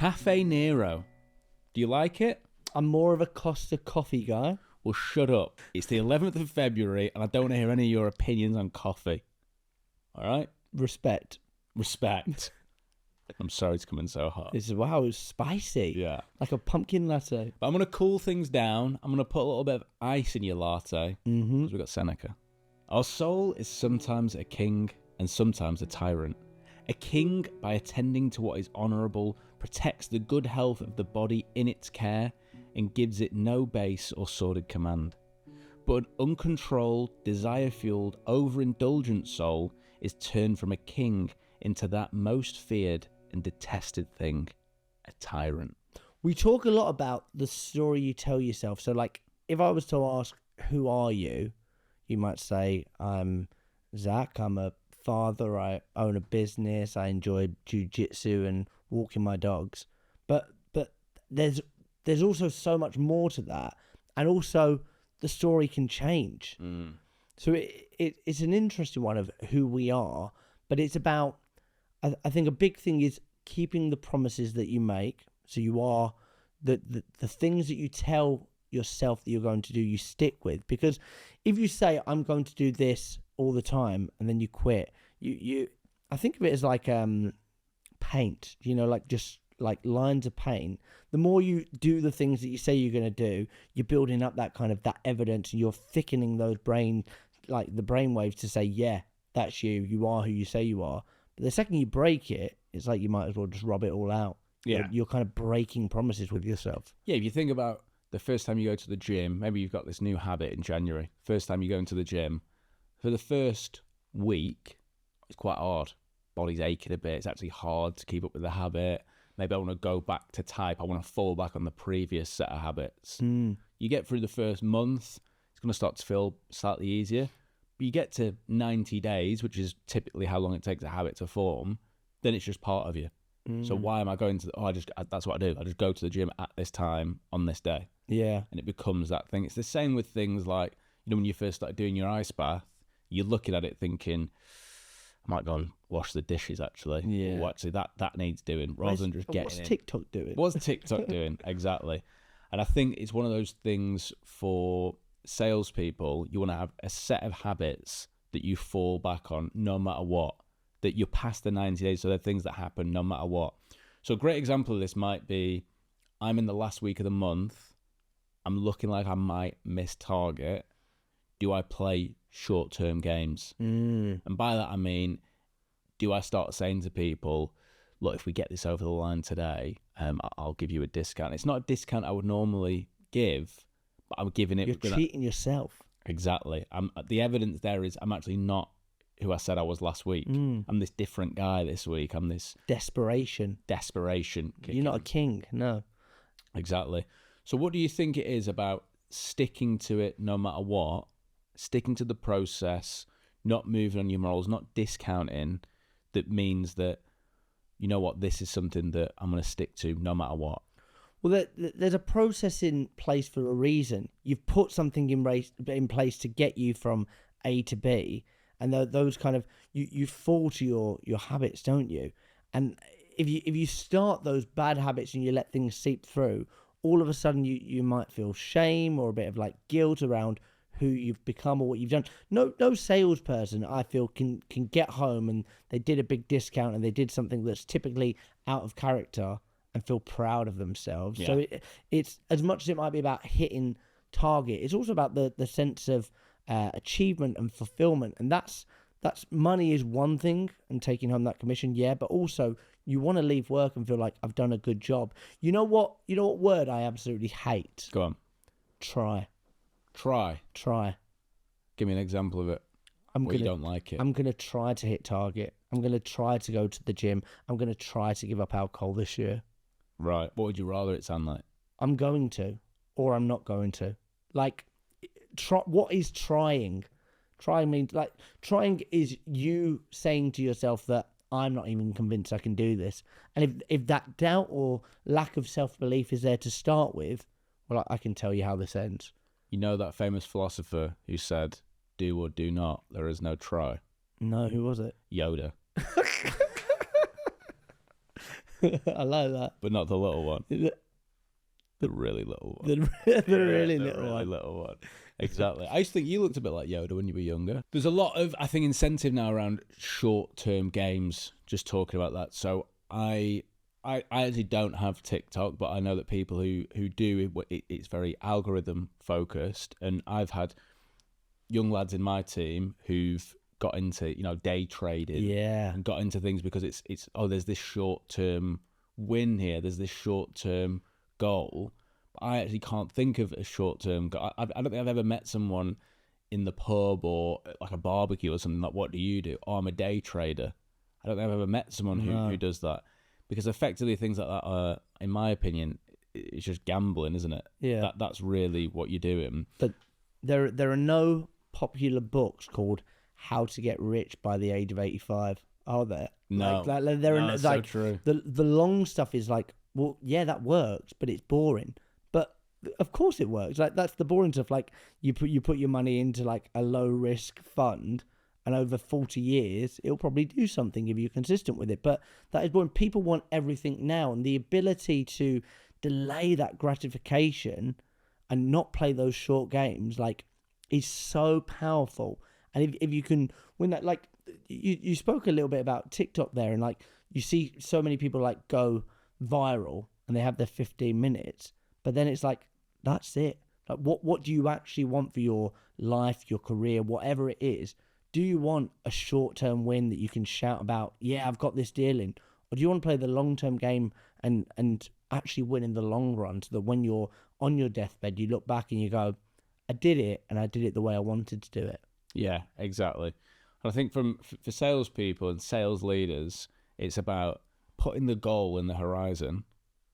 Cafe Nero. Do you like it? I'm more of a Costa coffee guy. Well, shut up. It's the 11th of February, and I don't want to hear any of your opinions on coffee. All right? Respect. I'm sorry it's coming so hot. Wow, it's spicy. Yeah. Like a pumpkin latte. But I'm going to cool things down. I'm going to put a little bit of ice in your latte. Mm-hmm. Because we've got Seneca. Our soul is sometimes a king and sometimes a tyrant. A king, by attending to what is honourable, protects the good health of the body in its care and gives it no base or sordid command. But an uncontrolled, desire-fueled, over-indulgent soul is turned from a king into that most feared and detested thing, a tyrant. We talk a lot about the story you tell yourself. So, like, if I was to ask, who are you? You might say, I'm Zach, I'm a father, I own a business, I enjoy jiu-jitsu and walking my dogs. But there's also so much more to that. And also, the story can change. So it's an interesting one of who we are, but it's about, I think a big thing is keeping the promises that you make. So you are, the things that you tell yourself that you're going to do, you stick with. Because if you say, I'm going to do this all the time, and then you quit, I think of it as like paint, like just like lines of paint. The more you do the things that you say you're going to do, you're building up that kind of that evidence, and you're thickening those the brain waves to say, yeah, that's you are who you say you are. But the second you break it, it's like you might as well just rub it all out. Yeah. You're kind of breaking promises with yourself. Yeah, if you think about the first time you go to the gym, maybe you've got this new habit in January. First time you go into the gym, for the first week, it's quite hard. Body's aching a bit. It's actually hard to keep up with the habit. Maybe I want to go back to type. I want to fall back on the previous set of habits. You get through the first month, it's going to start to feel slightly easier. But you get to 90 days, which is typically how long it takes a habit to form, then it's just part of you. So why am I going to... that's what I do. I just go to the gym at this time on this day. Yeah. And it becomes that thing. It's the same with things like, when you first started doing your ice bath, you're looking at it thinking, I might go and wash the dishes, actually. Yeah. Or actually, that needs doing, rather than just getting What's in. TikTok doing? What's TikTok doing? Exactly. And I think it's one of those things for salespeople. You want to have a set of habits that you fall back on no matter what, that you're past the 90 days. So they're things that happen no matter what. So a great example of this might be, I'm in the last week of the month. I'm looking like I might miss target. Do I play short-term games? And by that, I mean, do I start saying to people, look, if we get this over the line today, I'll give you a discount. It's not a discount I would normally give, but I'm giving it. You're treating yourself. Exactly. The evidence there is I'm actually not who I said I was last week. I'm this different guy this week. I'm this... Desperation. You're not a king, no. Exactly. So what do you think it is about sticking to it no matter what, sticking to the process, not moving on your morals, not discounting, that means that, you know what, this is something that I'm going to stick to no matter what? Well, there's a process in place for a reason. You've put something in place to get you from A to B, and those kind of, you fall to your habits, don't you? And if you start those bad habits and you let things seep through, all of a sudden you might feel shame or a bit of like guilt around who you've become or what you've done. No salesperson, I feel, can get home and they did a big discount and they did something that's typically out of character and feel proud of themselves. Yeah. So it's as much as it might be about hitting target, it's also about the sense of achievement and fulfillment. And that's money is one thing, and taking home that commission, yeah, but also you want to leave work and feel like I've done a good job. You know what word I absolutely hate? Go on. Try. Give me an example of it. You don't like it. I'm going to try to hit target. I'm going to try to go to the gym. I'm going to try to give up alcohol this year. Right. What would you rather it sound like? I'm going to, or I'm not going to. Like, what is trying? Trying is you saying to yourself that I'm not even convinced I can do this. And if that doubt or lack of self-belief is there to start with, well, I can tell you how this ends. You know that famous philosopher who said, do or do not, there is no try? No, who was it? Yoda. I like that. but not the little one. The, The really little one. the really The little really one. little one. Exactly. I used to think you looked a bit like Yoda when you were younger. There's a lot of, I think, incentive now around short-term games, just talking about that. So I actually don't have TikTok, but I know that people who do, it's very algorithm-focused. And I've had young lads in my team who've got into, day trading. Yeah. And got into things because it's there's this short-term win here. There's this short-term goal. I actually can't think of a short-term goal. I don't think I've ever met someone in the pub or like a barbecue or something like, what do you do? Oh, I'm a day trader. I don't think I've ever met someone who does that, because effectively things like that are, in my opinion, it's just gambling, isn't it? Yeah. That's really what you're doing. But there are no popular books called How to Get Rich by the Age of 85, are there? No. It's so true. The long stuff is like, well, yeah, that works, but it's boring. But of course it works. Like, that's the boring stuff. Like, you put your money into like a low risk fund, and over 40 years it'll probably do something if you're consistent with it. But that is boring. People want everything now, and the ability to delay that gratification and not play those short games like is so powerful. And if you can win that, like you spoke a little bit about TikTok there, and like you see so many people like go viral and they have their 15 minutes, but then it's like, that's it. Like, what do you actually want for your life, your career, whatever it is? Do you want a short-term win that you can shout about, yeah, I've got this deal in? Or do you want to play the long-term game and actually win in the long run, so that when you're on your deathbed, you look back and you go, I did it, and I did it the way I wanted to do it. Yeah, exactly. And I think for salespeople and sales leaders, it's about putting the goal in the horizon.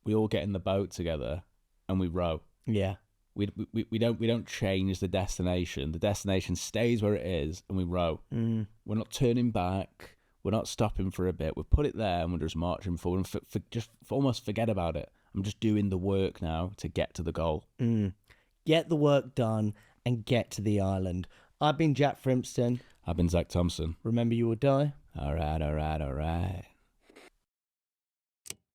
We all get in the boat together and we row. Yeah. We don't change the destination. The destination stays where it is, and we row. We're not turning back. We're not stopping for a bit. We've put it there, and we're just marching forward. And just almost forget about it. I'm just doing the work now to get to the goal. Get the work done and get to the island. I've been Jack Frimpston. I've been Zach Thompson. Remember, you will die. All right.